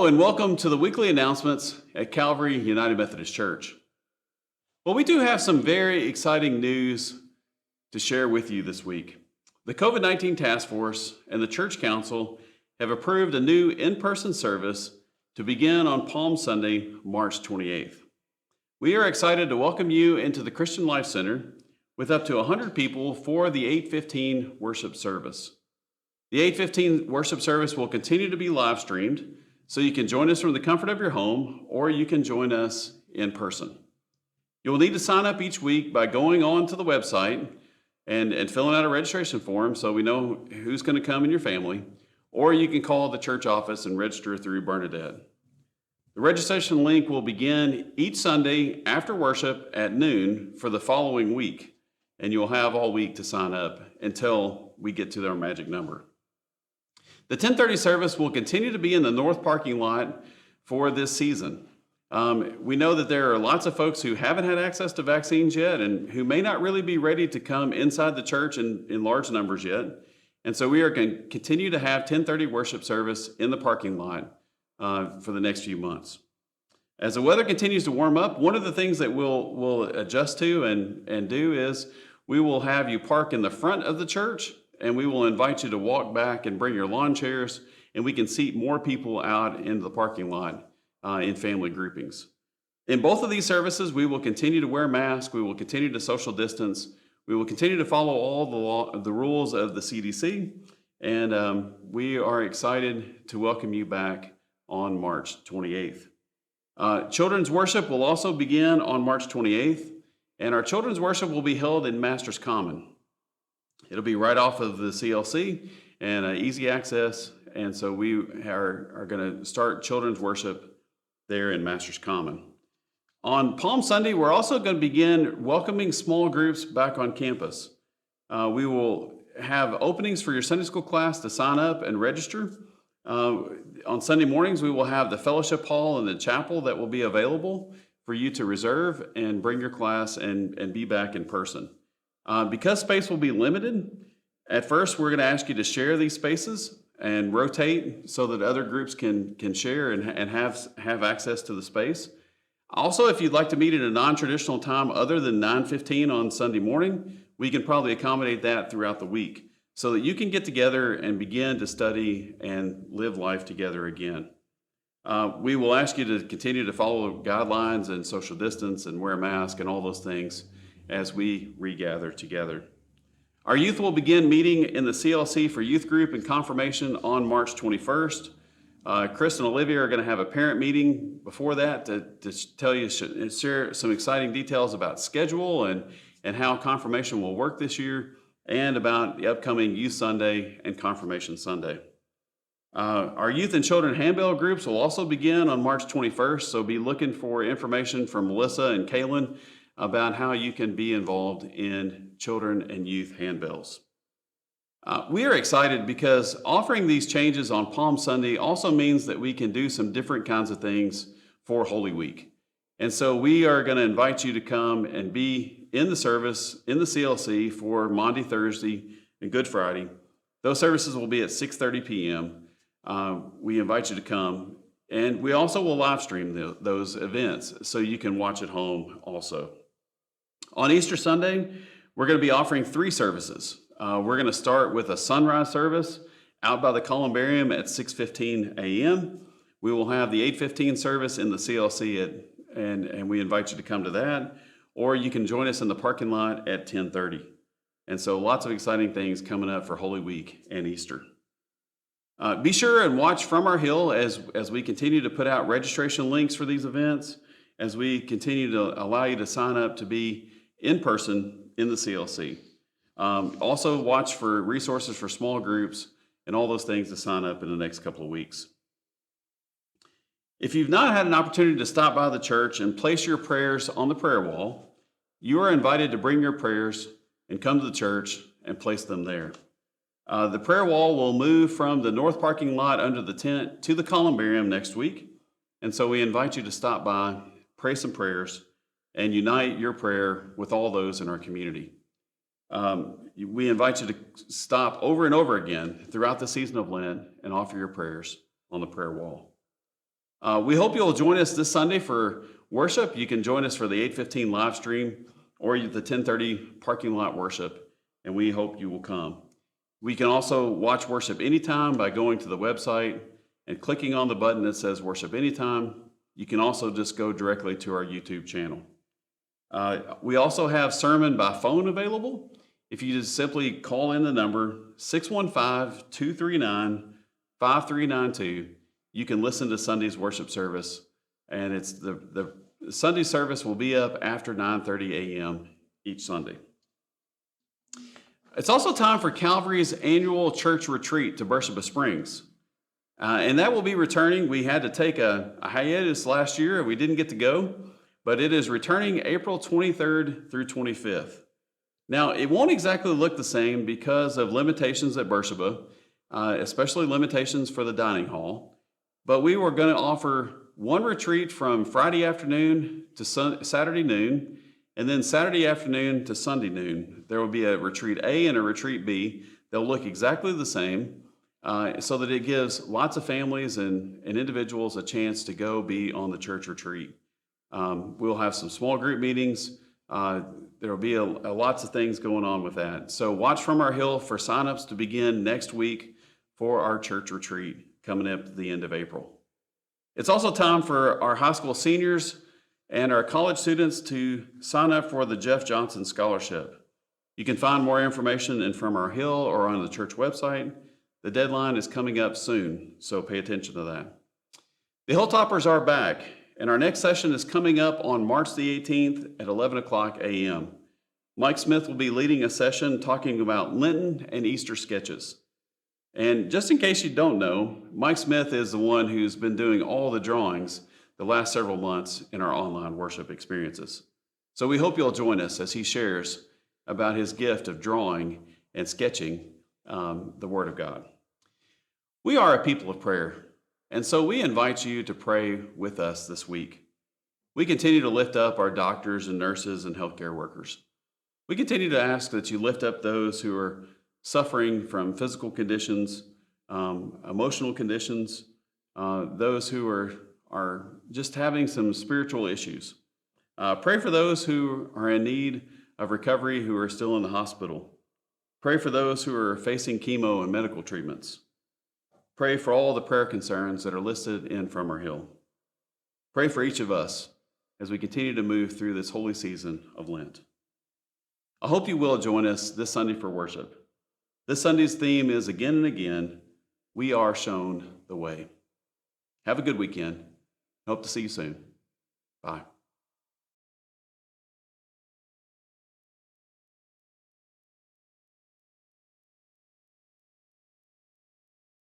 Hello and welcome to the weekly announcements at Calvary United Methodist Church. Well, we do have some very exciting news to share with you this week. The COVID-19 Task Force and the Church Council have approved a new in-person service to begin on Palm Sunday, March 28th. We are excited to welcome you into the Christian Life Center with up to 100 people for the 8:15 worship service. The 8:15 worship service will continue to be live streamed, so you can join us from the comfort of your home, or you can join us in person. You'll need to sign up each week by going on to the website and filling out a registration form so we know who's going to come in your family, or you can call the church office and register through Bernadette. The registration link will begin each Sunday after worship at noon for the following week, and you'll have all week to sign up until we get to our magic number. The 10:30 service will continue to be in the north parking lot for this season. We know that there are lots of folks who haven't had access to vaccines yet and who may not really be ready to come inside the church in large numbers yet. And so we are going to continue to have 10:30 worship service in the parking lot for the next few months. As the weather continues to warm up, one of the things that we'll adjust to and do is we will have you park in the front of the church, and we will invite you to walk back and bring your lawn chairs, and we can seat more people out into the parking lot in family groupings. In both of these services, we will continue to wear masks, we will continue to social distance, we will continue to follow all the rules of the CDC, and we are excited to welcome you back on March 28th. Children's worship will also begin on March 28th, and our children's worship will be held in Master's Common. It'll be right off of the CLC and easy access, and so we are going to start children's worship there in Master's Common. On Palm Sunday, we're also going to begin welcoming small groups back on campus. We will have openings for your Sunday school class to sign up and register. On Sunday mornings, we will have the fellowship hall and the chapel that will be available for you to reserve and bring your class and be back in person. Because space will be limited, at first we're going to ask you to share these spaces and rotate so that other groups can share and have access to the space. Also, if you'd like to meet at a non-traditional time other than 9:15 on Sunday morning, we can probably accommodate that throughout the week so that you can get together and begin to study and live life together again. We will ask you to continue to follow guidelines and social distance and wear a mask and all those things as we regather together. Our youth will begin meeting in the CLC for youth group and confirmation on March 21st. Chris and Olivia are going to have a parent meeting before that to tell you and share some exciting details about schedule and how confirmation will work this year and about the upcoming Youth Sunday and Confirmation Sunday. Our youth and children handbell groups will also begin on March 21st, so be looking for information from Melissa and Kaylin about how you can be involved in children and youth handbells. We are excited because offering these changes on Palm Sunday also means that we can do some different kinds of things for Holy Week. And so we are going to invite you to come and be in the service in the CLC for Maundy, Thursday, and Good Friday. Those services will be at 6:30 p.m. We invite you to come, and we also will live stream those events so you can watch at home also. On Easter Sunday, we're going to be offering 3 services. We're going to start with a sunrise service out by the Columbarium at 6:15 a.m. We will have the 8:15 service in the CLC, and we invite you to come to that, or you can join us in the parking lot at 10:30. And so lots of exciting things coming up for Holy Week and Easter. Be sure and watch from our Hill as we continue to put out registration links for these events, as we continue to allow you to sign up to be in person in the CLC. Also watch for resources for small groups and all those things to sign up in the next couple of weeks. If you've not had an opportunity to stop by the church and place your prayers on the prayer wall, you are invited to bring your prayers and come to the church and place them there. The prayer wall will move from the north parking lot under the tent to the columbarium next week. And so we invite you to stop by, pray some prayers, and unite your prayer with all those in our community. We invite you to stop over and over again throughout the season of Lent and offer your prayers on the prayer wall. We hope you'll join us this Sunday for worship. You can join us for the 8:15 live stream or the 10:30 parking lot worship, and we hope you will come. We can also watch worship anytime by going to the website and clicking on the button that says Worship Anytime. You can also just go directly to our YouTube channel. We also have sermon by phone available. If you just simply call in the number 615-239-5392, you can listen to Sunday's worship service. And it's the Sunday service will be up after 9:30 a.m. each Sunday. It's also time for Calvary's annual church retreat to Beersheba Springs. And that will be returning. We had to take a hiatus last year and we didn't get to go, but it is returning April 23rd through 25th. Now, it won't exactly look the same because of limitations at Beersheba, especially limitations for the dining hall, but we were going to offer one retreat from Friday afternoon to Saturday noon, and then Saturday afternoon to Sunday noon. There will be a retreat A and a retreat B. They'll look exactly the same, so that it gives lots of families and individuals a chance to go be on the church retreat. We'll have some small group meetings. There will be lots of things going on with that. So watch from our hill for signups to begin next week for our church retreat coming up at the end of April. It's also time for our high school seniors and our college students to sign up for the Jeff Johnson Scholarship. You can find more information in From Our Hill or on the church website. The deadline is coming up soon, so pay attention to that. The Hilltoppers are back, and our next session is coming up on March the 18th at 11 o'clock a.m. Mike Smith will be leading a session talking about Lenten and Easter sketches. And just in case you don't know, Mike Smith is the one who's been doing all the drawings the last several months in our online worship experiences. So we hope you'll join us as he shares about his gift of drawing and sketching the Word of God. We are a people of prayer, and so we invite you to pray with us this week. We continue to lift up our doctors and nurses and healthcare workers. We continue to ask that you lift up those who are suffering from physical conditions, emotional conditions, those who are just having some spiritual issues. Pray for those who are in need of recovery who are still in the hospital. Pray for those who are facing chemo and medical treatments. Pray for all the prayer concerns that are listed in From Our Hill. Pray for each of us as we continue to move through this holy season of Lent. I hope you will join us this Sunday for worship. This Sunday's theme is Again and Again, We Are Shown the Way. Have a good weekend. Hope to see you soon. Bye.